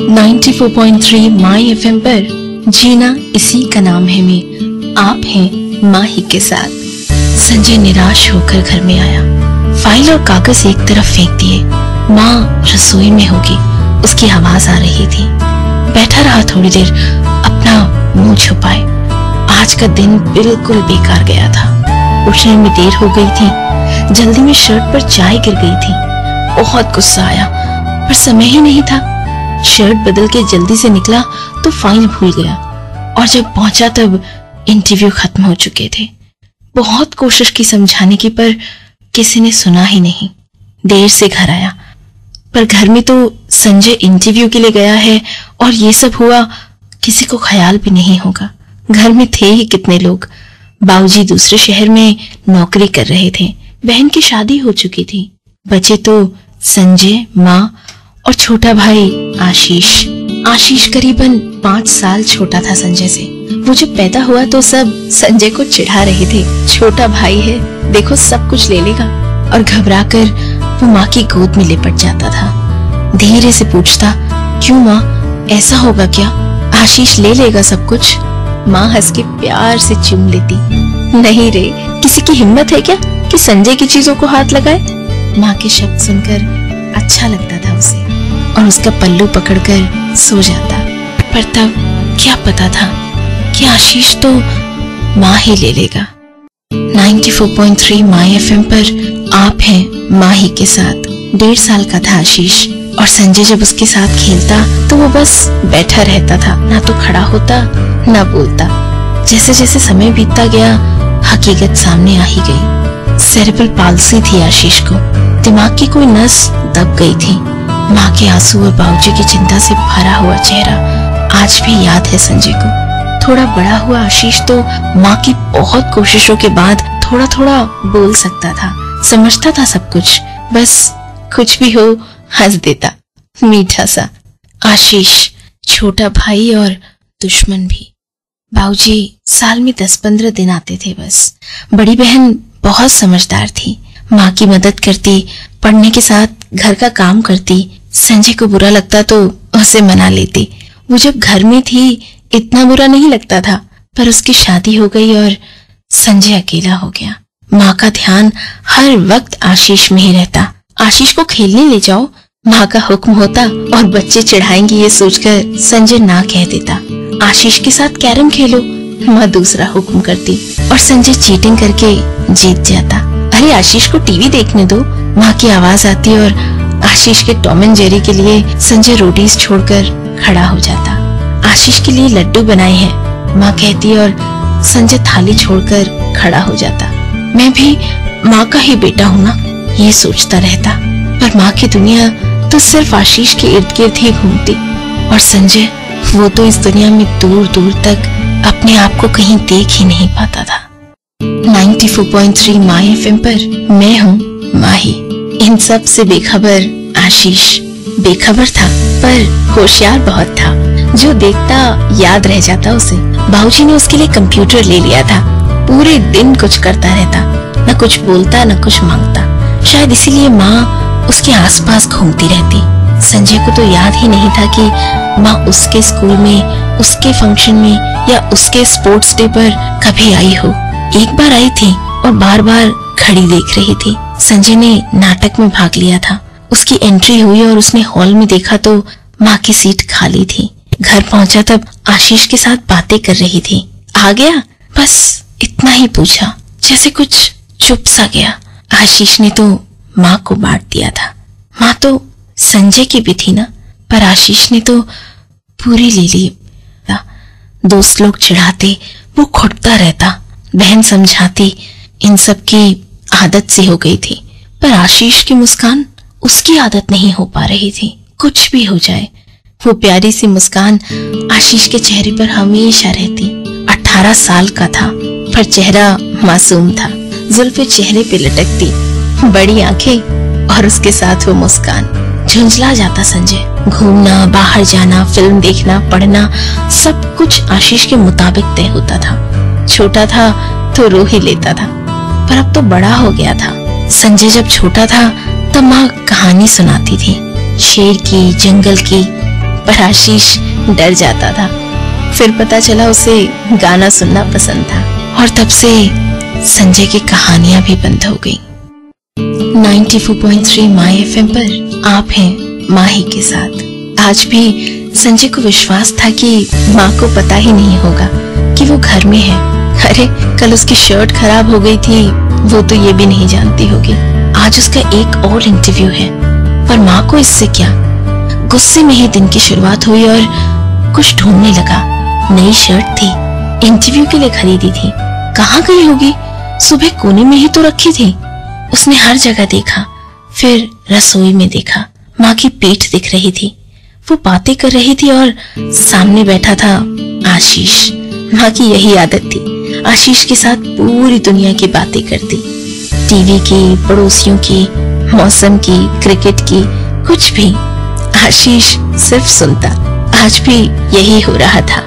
94.3 माई FM पर जीना इसी का नाम है में आप हैं माही के साथ। संजय निराश होकर घर में आया, फाइल और कागज एक तरफ फेंक दिए। माँ रसोई में होगी, उसकी आवाज आ रही थी। बैठा रहा थोड़ी देर, अपना मुंह छुपाए। आज का दिन बिल्कुल बेकार गया था। उठने में देर हो गई थी, जल्दी में शर्ट पर चाय गिर गई थी। बहुत गुस्सा आया, पर समय ही नहीं था। शर्ट बदल के जल्दी से निकला तो फाइल भूल गया, और जब पहुंचा तब इंटरव्यू खत्म हो चुके थे। बहुत कोशिश की समझाने की, पर किसी ने सुना ही नहीं। देर से घर आया, पर घर में तो संजय इंटरव्यू के लिए गया है और ये सब हुआ, किसी को ख्याल भी नहीं होगा। घर में थे ही कितने लोग। बाबूजी दूसरे शहर में नौकरी कर रहे थे, बहन की शादी हो चुकी थी। बचे तो संजय, माँ और छोटा भाई आशीष। आशीष करीबन 5 साल छोटा था संजय से। वो जब पैदा हुआ तो सब संजय को चिढ़ा रहे थे, छोटा भाई है, देखो सब कुछ ले लेगा। और घबराकर वो माँ की गोद में लिपट जाता था। धीरे से पूछता, क्यों माँ, ऐसा होगा क्या? आशीष ले लेगा सब कुछ। माँ हंस के प्यार से चूम लेती। नहीं रे, किसी की हिम्मत है क्या कि संजय की चीजों को हाथ लगाए? माँ के शब्द सुनकर अच्छा लगता था उसे, और उसका पल्लू पकड़कर सो जाता। पर तब क्या पता था कि आशीष तो माँ ही ले लेगा। 94.3 माई एफएम पर आप हैं माही के साथ। 1.5 साल का था आशीष, और संजय जब उसके साथ खेलता तो वो बस बैठा रहता था, ना तो खड़ा होता ना बोलता। जैसे जैसे समय बीतता गया, हकीकत सामने आ ही गई। सेरेब्रल पाल्सी थी आशीष को, दिमाग की कोई नस दब गई थी। माँ के आंसू और बाबूजी की चिंता से भरा हुआ चेहरा आज भी याद है संजय को। थोड़ा बड़ा हुआ आशीष तो माँ की बहुत कोशिशों के बाद थोड़ा थोड़ा बोल सकता था, समझता था सब कुछ। बस कुछ भी हो हंस देता, मीठा सा। आशीष छोटा भाई और दुश्मन भी। बाबूजी साल में 10-15 दिन आते थे बस। बड़ी बहन बहुत समझदार थी, माँ की मदद करती, पढ़ने के साथ घर का काम करती। संजय को बुरा लगता तो उसे मना लेती। वो जब घर में थी इतना बुरा नहीं लगता था, पर उसकी शादी हो गई और संजय अकेला हो गया। माँ का ध्यान हर वक्त आशीष में ही रहता। आशीष को खेलने ले जाओ, माँ का हुक्म होता, और बच्चे चिढ़ाएंगे ये सोचकर संजय ना कह देता। आशीष के साथ कैरम खेलो, माँ दूसरा हुक्म करती, और संजय चीटिंग करके जीत जाता। अरे आशीष को टीवी देखने दो, माँ की आवाज आती, और आशीष के टॉम एंड जेरी के लिए संजय रोटीज छोड़कर खड़ा हो जाता। आशीष के लिए लड्डू बनाए हैं, माँ कहती, और संजय थाली छोड़कर खड़ा हो जाता। मैं भी माँ का ही बेटा हूँ ना, ये सोचता रहता। पर माँ की दुनिया तो सिर्फ आशीष के इर्द गिर्द ही घूमती, और संजय वो तो इस दुनिया में दूर दूर तक अपने आप को कहीं देख ही नहीं पाता था। 94.3 माई एफएम पर मैं हूँ माही। इन सब से बेखबर आशीष। बेखबर था पर होशियार बहुत था, जो देखता याद रह जाता उसे। बाबूजी ने उसके लिए कंप्यूटर ले लिया था। पूरे दिन कुछ करता रहता, न कुछ बोलता न कुछ मांगता। शायद इसीलिए माँ उसके आसपास घूमती रहती। संजय को तो याद ही नहीं था कि माँ उसके स्कूल में, उसके फंक्शन में या उसके स्पोर्ट्स डे पर कभी आई हो। एक बार आई थी और बार बार घड़ी देख रही थी। संजय ने नाटक में भाग लिया था। उसकी एंट्री हुई और उसने हॉल में देखा तो माँ की सीट खाली थी। घर पहुंचा तब आशीष के साथ बातें कर रही थी। आ गया, बस इतना ही पूछा, जैसे कुछ चुप सा गया। आशीष ने तो माँ को बांट दिया था। माँ तो संजय की भी थी ना, पर आशीष ने तो पूरी ले ली। दोस्त लोग चिढ़ाते, वो खुटता रहता। बहन समझाती, इन सब की आदत सी हो गई थी। पर आशीष की मुस्कान उसकी आदत नहीं हो पा रही थी। कुछ भी हो जाए, वो प्यारी सी मुस्कान आशीष के चेहरे पर हमेशा रहती। 18 साल का था, पर चेहरा मासूम था। जुल्फे चेहरे पे लटकती, बड़ी आंखें, और उसके साथ वो मुस्कान। झुंझला जाता संजय। घूमना, बाहर जाना, फिल्म देखना, पढ़ना, सब कुछ आशीष के मुताबिक तय होता था। छोटा था तो रो ही लेता था, पर अब तो बड़ा हो गया था। संजय जब छोटा था तब माँ कहानी सुनाती थी, शेर की, जंगल की। पर आशीष डर जाता था। फिर पता चला उसे गाना सुनना पसंद था और तब से संजय की कहानियां भी बंद हो गई। 94.3 माय एफएम पर आप हैं माही के साथ। आज भी संजय को विश्वास था कि माँ को पता ही नहीं होगा कि वो घर में है। अरे कल उसकी शर्ट खराब हो गई थी, वो तो ये भी नहीं जानती होगी। आज उसका एक और इंटरव्यू है, पर माँ को इससे क्या। गुस्से में ही दिन की शुरुआत हुई और कुछ ढूंढने लगा। नई शर्ट थी, इंटरव्यू के लिए खरीदी थी, कहाँ गई होगी? सुबह कोने में ही तो रखी थी। उसने हर जगह देखा, फिर रसोई में देखा। माँ की पीठ दिख रही थी, वो बातें कर रही थी और सामने बैठा था आशीष। माँ की यही आदत थी, आशीष के साथ पूरी दुनिया की बातें करती, टीवी की, पड़ोसियों की, मौसम की, क्रिकेट की, कुछ भी। आशीष सिर्फ सुनता। आज भी यही हो रहा था।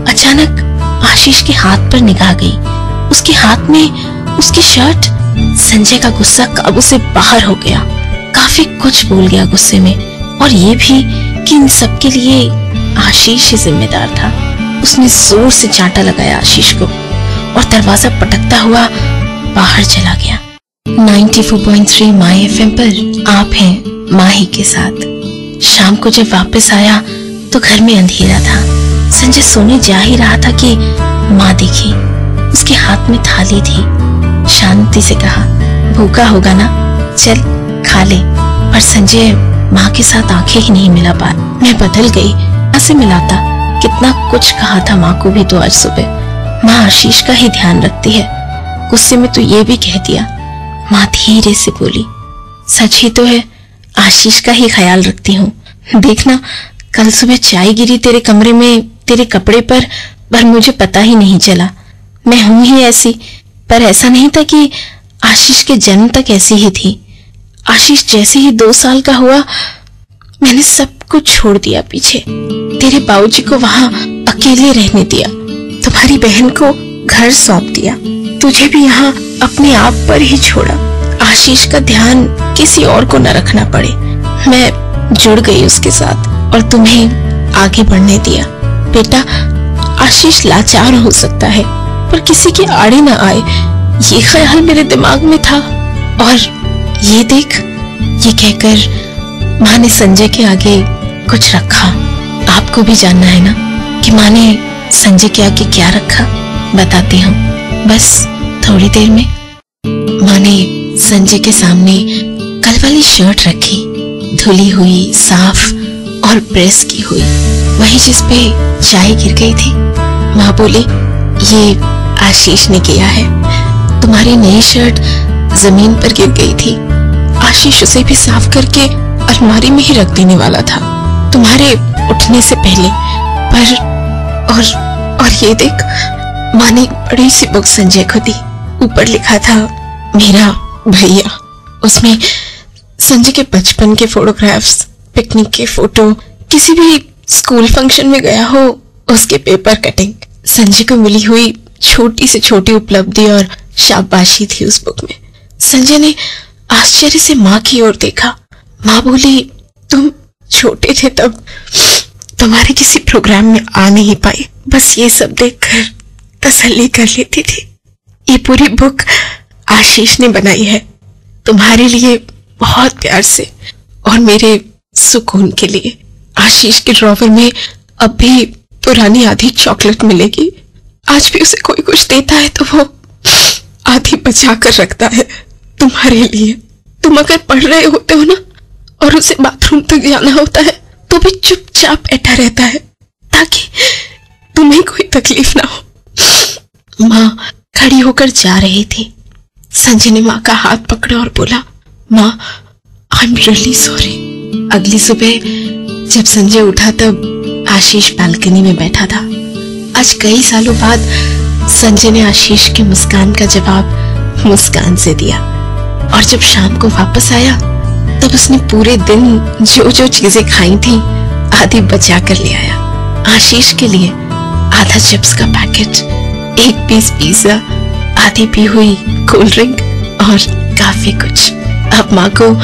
अचानक आशीष के हाथ पर निगाह गई। उसके हाथ में उसकी शर्ट। संजय का गुस्सा काबू से बाहर हो गया। काफी कुछ बोल गया गुस्से में, और ये भी कि इन सब के लिए आशीष ही जिम्मेदार था। उसने जोर से चांटा लगाया आशीष को और दरवाजा पटकता हुआ बाहर चला गया। 94.3 माय एफएम पर आप हैं माही के साथ। शाम को जब वापस आया तो घर में अंधेरा था। संजय सोने जा ही रहा था कि माँ दिखी। उसके हाथ में थाली थी। शांति से कहा, भूखा होगा ना, चल खा ले। पर संजय माँ के साथ आंखें ही नहीं मिला पा। मैं बदल गई, ऐसे मिलाता। कितना कुछ कहा था माँ को भी तो आज सुबह। माँ आशीष का ही ध्यान रखती है, गुस्से में तो ये भी कह दिया। माँ धीरे से बोली, सच ही तो है, आशीष का ही ख्याल रखती हूँ। देखना कल सुबह चाय गिरी तेरे कमरे में तेरे कपड़े पर मुझे पता ही नहीं चला। मैं हूं ही ऐसी, पर ऐसा नहीं था कि आशीष के जन्म तक ऐसी ही थी। आशीष जैसे ही 2 साल का हुआ, मैंने सब कुछ छोड़ दिया पीछे। तेरे बाबूजी को वहां अकेले रहने दिया, तुम्हारी बहन को घर सौंप दिया, तुझे भी यहाँ अपने आप पर ही छोड़ा। आशीष का ध्यान किसी और को न रखना पड़े। मैं जुड़ गई उसके साथ और तुम्हें आगे बढ़ने दिया। बेटा, आशीष लाचार हो सकता है, पर किसी के आड़े न आए, ये ख्याल मेरे दिमाग में था। और ये देख, ये कहकर माँ ने संजय के आगे कुछ रखा। आपको भी जानना है ना कि माँ ने संजय के आगे क्या रखा? बताती हूँ, बस थोड़ी देर में। माँ ने संजय के सामने कल वाली शर्ट रखी, धुली हुई, साफ और प्रेस की हुई, वही जिस पे चाय गिर गई थी। माँ बोली, ये आशीष ने किया है। तुम्हारी नई शर्ट जमीन पर गिर गई थी, आशीष उसे भी साफ करके अलमारी में ही रख देने वाला था तुम्हारे उठने से पहले। और ये देख, माँ ने बड़ी सी बुक संजय को दी। ऊपर लिखा था मेरा भैया। उसमें संजय के बचपन के फोटोग्राफ्स, पिकनिक के फोटो, किसी भी स्कूल फंक्शन में गया हो उसके पेपर कटिंग, संजय को मिली हुई छोटी से छोटी उपलब्धि और शाबाशी थी उस बुक में। संजय ने आश्चर्य से माँ की ओर देखा। माँ बोली, तुम छोटे थे तब, तुम्हारे किसी प्रोग्राम में आ नहीं पाई, बस ये सब देखकर तसल्ली कर लेती थी। ये पूरी बुक आशीष ने बनाई है, तुम्हारे लिए बहुत प्यार से और मेरे सुकून के लिए। आशीष के ड्रॉवर में अब भी पुरानी आधी चॉकलेट मिलेगी। आज भी उसे कोई कुछ देता है तो वो आधी बचा कर रखता है तुम्हारे लिए। तुम अगर पढ़ रहे होते हो ना और उसे बाथरूम तक जाना होता है तो भी चुपचाप बैठा रहता है ताकि तुम्हें कोई तकलीफ ना हो। माँ खड़ी होकर जा रही थी। संजय ने माँ का हाथ पकड़ा और बोला, माँ, आई एम रियली सॉरी। अगली सुबह जब संजय उठा तब आशीष बालकनी में बैठा था। आज कई सालों बाद संजय ने आशीष की मुस्कान का जवाब मुस्कान से दिया। और जब शाम को वापस आया तब उसने पूरे दिन जो जो चीजें खाई थी आधी बचा कर ले आया। आशीष के लिए आधा चिप्स का पैकेट, 1 पीस पिज्जा, आधी पी हुई कोल्ड ड्रिंक और काफी कुछ। अब माँ को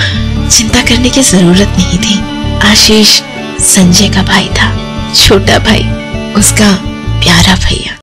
चिंता करने की जरूरत नहीं थी। आशीष संजय का भाई था, छोटा भाई, उसका प्यारा भैया।